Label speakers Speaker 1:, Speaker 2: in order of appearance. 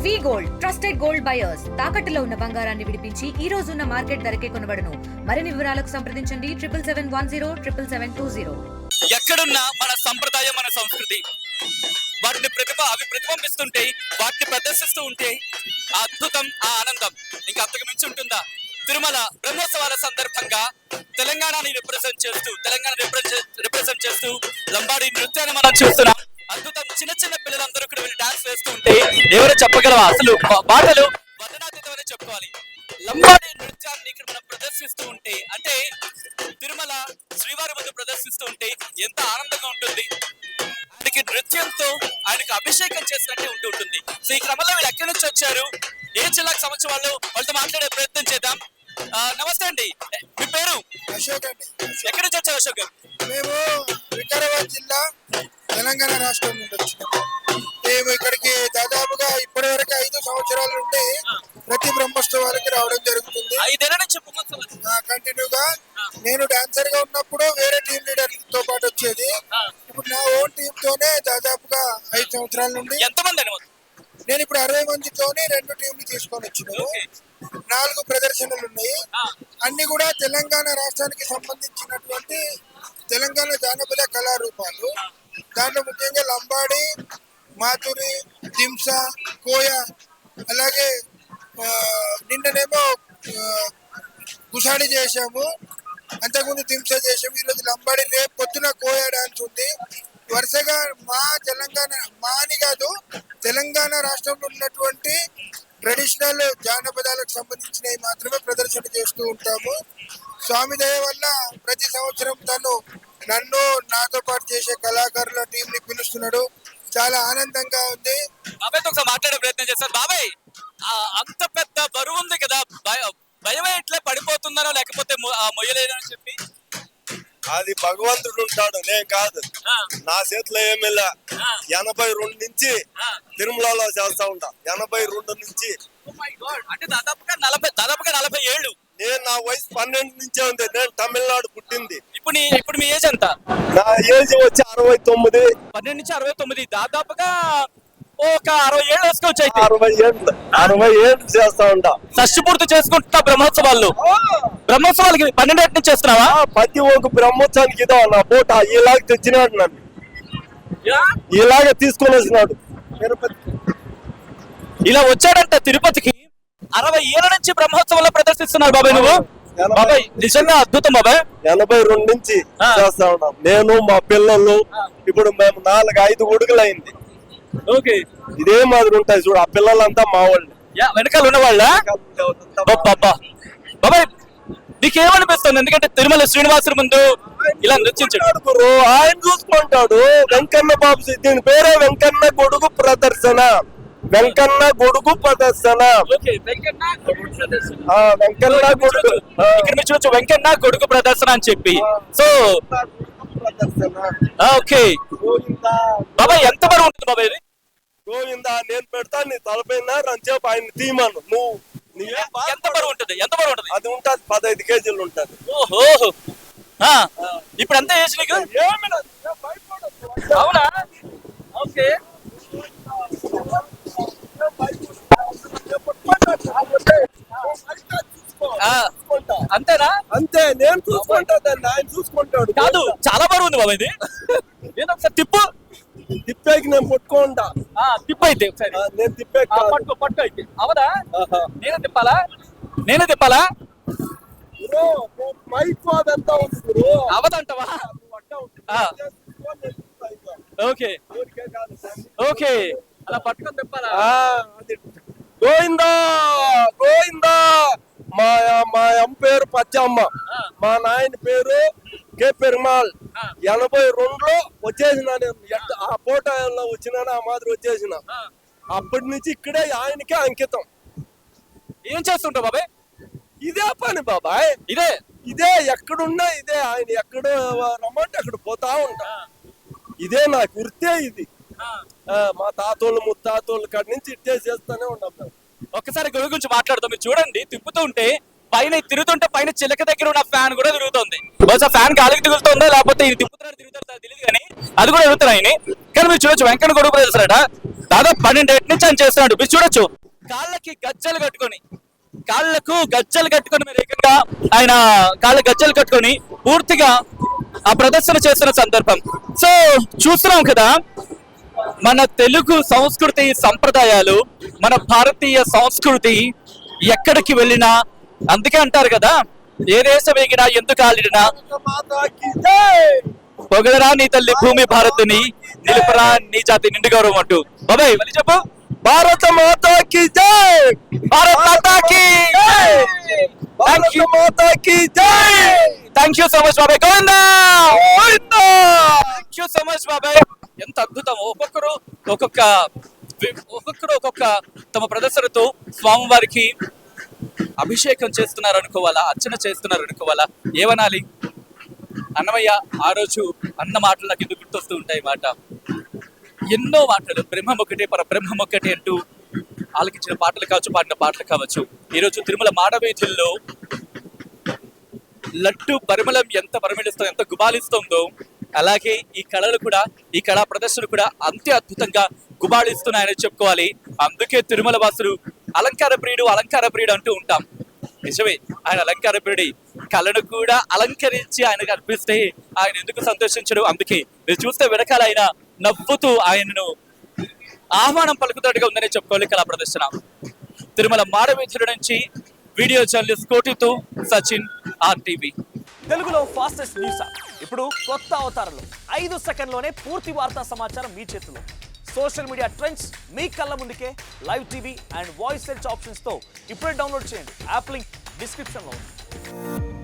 Speaker 1: వి gold trusted gold buyers తాకట్టులో ఉన్న బంగారాన్ని విడిపించి ఈ రోజు ఉన్న మార్కెట్ ధరకే కొనబడును. మరిన్ని వివరాలకు సంప్రదించండి 7771077720.
Speaker 2: ఎక్కడున్నా మన సంప్రదాయం, మన సంస్కృతి వాటిని ప్రతిబింబిస్తుంటే, వాటిని ప్రదర్శిస్తూ ఉంటే ఆ అద్భుతం, ఆ ఆనందం ఇంకా అంతకు మించి ఉంటుందా? తిరుమల బ్రహ్మోత్సవాల సందర్భంగా తెలంగాణని రిప్రజెంట్ చేస్తూ లంబాడి నృత్యాన్ని మనం చూస్తున్నాం. అద్భుతం. చిన్న చిన్న పిల్లలందరూ ఇక్కడ వెళ్ళి డాన్స్ వేస్తూ ఉంటే ఎవరో చెప్పగలవా? అసలు పాటలు వర్ణనాతీతమనే చెప్పుకోవాలి. లంబాడి నృత్యాన్ని ఇక్కడ మనం ప్రదర్శిస్తూ ఉంటే, అంటే తిరుమల శ్రీవారి ముందు ప్రదర్శిస్తూ ఉంటే ఎంత ఆనందంగా ఉంటుంది. ఆయనకి నృత్యంతో ఆయనకి అభిషేకం చేసినట్టే ఉంటుంది. సో ఈ క్రమంలో వీళ్ళు ఎక్కడి నుంచి వచ్చారు, ఏ జిల్లాకు సంబంధించిన వాళ్ళతో మాట్లాడే ప్రయత్నం చేద్దాం. నమస్తే అండి, మీ పేరు?
Speaker 3: అశోక్ అండి.
Speaker 2: ఎక్కడి నుంచి వచ్చారు అశోక్ గారు?
Speaker 3: మేము వికారాబాద్ జిల్లా తెలంగాణ రాష్ట్రం నుండి వచ్చినాం. మేము ఇక్కడికి దాదాపుగా ఇప్పటి వరకు 5 సంవత్సరాల నుండి ప్రతి బ్రహ్మోత్సవాలకి రావడం జరుగుతుంది.
Speaker 2: 5 ఏళ్ల నుంచి
Speaker 3: కంటిన్యూగా. నేను డాన్సర్ గా ఉన్నప్పుడు వేరే టీమ్ లీడర్ తో పాటు వచ్చేది. ఇప్పుడు నా ఓన్ టీమ్ తోనే దాదాపుగా 5 సంవత్సరాల నుండి.
Speaker 2: ఎంతమంది?
Speaker 3: నేను ఇప్పుడు 60 మందితోనే 2 టీంలు తీసుకొని వచ్చినాను. 4 ప్రదర్శనలు ఉన్నాయి. అన్ని కూడా తెలంగాణ రాష్ట్రానికి సంబంధించినటువంటి తెలంగాణ జానపద కళారూపాలు. దాంట్లో ముఖ్యంగా లంబాడి, మాతురి, దింస, కోయ, అలాగే నిన్ననేమో గుసాడి చేసాము, అంతకుముందు దింస చేసాము, ఈరోజు లంబాడి, రేపు పొద్దున కోయ డాన్స్ ఉంది. వరుసగా మా తెలంగాణ, మా అని కాదు, తెలంగాణ రాష్ట్రంలో ఉన్నటువంటి ట్రెడిషనల్ జానపదాలకు సంబంధించినవి మాత్రమే ప్రదర్శన చేస్తూ ఉంటాము. స్వామి దయ వల్ల ప్రతి సంవత్సరం తను నన్ను, నాతో పాటు చేసే కళాకారుల టీం ని పిలుస్తున్నాడు. చాలా ఆనందంగా ఉంది.
Speaker 2: బాబాయ్తో ఒకసారి మాట్లాడే ప్రయత్నం చేస్తారు. బాబాయ్, అంత పెద్ద బరువు ఉంది కదా, భయం ఇట్లా పడిపోతుందనో లేకపోతే మొయ్యలేదని చెప్పి?
Speaker 4: అది భగవంతుడు ఉంటాడు, నేను కాదు. నా చేతిలో ఏమిలా. 82 నుంచి తిరుమలలో చేస్తా ఉంటా. 82 నుంచి
Speaker 2: అంటే దాదాపుగా 40 ఏళ్ళు.
Speaker 4: నేను, నా వయసు 12 నుంచే ఉంది. నేను తమిళనాడు పుట్టింది.
Speaker 2: ఇప్పుడు మీ ఏజ్ ఎంత?
Speaker 4: నా ఏజ్ వచ్చి 69.
Speaker 2: 12 నుంచి 69, దాదాపుగా ఒక 60 ఏళ్ళు వేసుకోవచ్చు. అయితే
Speaker 4: 60 ఏళ్ళు చేస్తా ఉంటా.
Speaker 2: షష్ఠి పూర్తి చేసుకుంటా బ్రహ్మోత్సవాలు. బ్రహ్మోత్సవాలకి 12 ఏళ్ళ నుంచి చేస్తున్నావా?
Speaker 4: ప్రతి ఒక్క బ్రహ్మోత్సవానికి ఇదో నా పూట ఇలాగ తెచ్చినాడు, నన్ను ఇలాగ తీసుకొని వచ్చినాడు.
Speaker 2: ఇలా వచ్చాడంట తిరుపతికి. 60 ఏళ్ళ నుంచి బ్రహ్మోత్సవంలో ప్రదర్శిస్తున్నాడు బాబాయ్ నువ్వు. బాబాయ్ నిజంగా అద్భుతం బాబాయ్.
Speaker 4: 82 నుంచి చేస్తా ఉన్నాం. నేను, మా పిల్లలు. ఇప్పుడు మేము 4-5 ఉడుగులు అయింది.
Speaker 2: ఓకే,
Speaker 4: ఇదే మాదిరి ఉంటాయి చూడు. ఆ పిల్లలంతా మా వాళ్ళు,
Speaker 2: వెనకాల ఉన్న వాళ్ళ. బాబాయ్ నీకేమనిపిస్తుంది? ఎందుకంటే తిరుమల శ్రీనివాసుని ముందు ఇలా నృత్యించాడు.
Speaker 4: ఆయన చూసుకుంటాడు. వెంకన్న బాబు, దీని పేరే వెంకన్న గొడుగు ప్రదర్శన. వెంకన్న గొడుగు ప్రదర్శన.
Speaker 2: వెంకన్న
Speaker 4: గొడుగు
Speaker 2: ఇక్కడ మీరు చూడొచ్చు, వెంకన్న గొడుగు ప్రదర్శన అని చెప్పి. సో ఓకే బాబాయ్, ఎంత బరువు ఉంటుంది బాబాయ్ ఇది?
Speaker 4: గోవిందా, నేను పెడతాను నీ తలపైన రంచేపు ఆయన తీయమను. నువ్వు
Speaker 2: ఎంత బరువు ఉంటుంది?
Speaker 4: అది ఉంటుంది 15 కేజీలు ఉంటుంది.
Speaker 2: ఓహో, ఇప్పుడు ఎంత ఏజ్ నీకు? అవునా? ఓకే, అంతేనా?
Speaker 4: అంతే, నేను చూసుకుంటా దాన్ని, ఆయన చూసుకుంటాడు.
Speaker 2: కాదు, చాలా బరువు ఉంది బాబాయ్ ఇది. నేను ఒకసారి
Speaker 4: తిప్పేకి నేను పట్టుకుంటా.
Speaker 2: తిప్పైతే
Speaker 4: నేను తిప్పేకి
Speaker 2: పట్టు అయితే అవదా? నేనే తిప్పాలా?
Speaker 4: మైక్ అదంతా ఉంటుంది.
Speaker 2: అవదంటవా? ఓకే ఓకే, అలా పట్టుకొని తిప్పాలా?
Speaker 4: గోవిందా గోవిందా. మా అమ్మ పేరు పచ్చమ్మ, మా నాయన పేరు కే పెరుమాల్. 82లో వచ్చేసిన నేను. ఆ ఫోటోలో వచ్చినా ఆ మాదిరి వచ్చేసిన. అప్పటి నుంచి ఇక్కడే ఆయనకే అంకితం.
Speaker 2: ఏం చేస్తుంటావు బాబాయ్?
Speaker 4: ఇదే పని బాబాయ్, ఇదే ఎక్కడున్నా ఇదే. ఆయన ఎక్కడ రమ్మంటే అక్కడ పోతా ఉంటా. ఇదే నా వృత్తే ఇది. మా తాతోళ్ళు ముత్తాతోళ్ళు కాడి నుంచి ఇట్టే చేస్తానే ఉన్నాం మేము.
Speaker 2: ఒక్కసారి గొడుగు గురించి మాట్లాడుతాం. మీరు చూడండి, తిప్పుతూ ఉంటే పైన తిరుగుతుంటే పైన చిలక దగ్గర ఉన్న ఫ్యాన్ కూడా తిరుగుతుంది. బహుశా ఫ్యాన్ గాలికి తిరుగుతుందో లేకపోతే ఇది తిప్పుతున్నాడు తిరుగుతారో తెలియదు కానీ అది కూడా తిరుగుతున్నాయి. కానీ మీరు చూడొచ్చు వెంకన్న గొడుగు ప్రదర్శనట దాదాపు 12 ఏళ్ళ నుంచి ఆయన చేస్తున్నాడు. మీరు చూడొచ్చు కాళ్ళకు గజ్జలు కట్టుకొని మీరు ఏకంగా ఆయన కాళ్ళ గజ్జలు కట్టుకొని పూర్తిగా ఆ ప్రదర్శన చేస్తున్న సందర్భం. సో చూస్తున్నాం కదా మన తెలుగు సంస్కృతి సంప్రదాయాలు, మన భారతీయ సంస్కృతి ఎక్కడికి వెళ్ళినా, అందుకే అంటారు కదా ఏ దేశం వేగినా ఎందుకు ఆలిడినా పొగడరా నీ తల్లి భూమి భారత్ని, నిలుపరా నీ జాతి నిండు గౌరవం అంటూ. బాబాయ్ మళ్ళీ చెప్పు.
Speaker 4: భారత మాతాకి జై,
Speaker 2: భారత్ మాతాకి జై.
Speaker 4: భారత మాతాకి జై.
Speaker 2: థ్యాంక్ యూ సో మచ్ బాబాయ్. Govinda thank you so much బాబాయ్. ఎంత అద్భుతం. ఒక్కొక్కరు ఒక్కొక్క తమ ప్రదర్శనతో స్వామివారికి అభిషేకం చేస్తున్నారు అనుకోవాలా, అర్చన చేస్తున్నారు అనుకోవాలా, ఏమనాలి? అన్నమయ్య ఆ రోజు అన్న మాటలు నాకు ఎందుకు గుర్తొస్తూ ఉంటాయి మాట. ఎన్నో మాటలు, బ్రహ్మం ఒకటే పరబ్రహ్మం ఒకటే అంటూ ఆలకించిన పాటలు కావచ్చు, పాడిన పాటలు కావచ్చు. ఈరోజు తిరుమల మాడవీధుల్లో లడ్డు పరిమళం ఎంత పరిమళిస్తుందో, ఎంత గుబాలిస్తుందో, అలాగే ఈ కళలు కూడా, ఈ కళా ప్రదర్శనలు కూడా అంతే అద్భుతంగా గుబాళిస్తున్నాయని చెప్పుకోవాలి. అందుకే తిరుమల వాసులు అలంకార ప్రియుడు అంటూ ఉంటాం. నిజమే, ఆయన అలంకార ప్రియుడి. కళను కూడా అలంకరించి ఆయనకు అర్పిస్తే ఆయన ఎందుకు సంతోషించడు? అందుకే మీరు చూస్తే వెనకాల ఆయన నవ్వుతూ ఆయనను ఆహ్వానం పలుకుతాడుగా ఉందని చెప్పుకోవాలి కళా ప్రదర్శన. తిరుమల మాడవీధుల నుంచి వీడియో జర్నలిస్ట్ కోటితో సచిన్, RTV.
Speaker 5: తెలుగులో ఫాస్టెస్ట్ న్యూస్ యాప్ ఇప్పుడు కొత్త అవతారంలో 5 సెకండ్లోనే పూర్తి వార్తా సమాచారం మీ చేతిలో. సోషల్ మీడియా ట్రెండ్స్ మీ కళ్ళ ముందుకే live TV and voice search options తో ఇప్పుడే డౌన్లోడ్ చేయండి. యాప్ లింక్ డిస్క్రిప్షన్ లో ఉంది.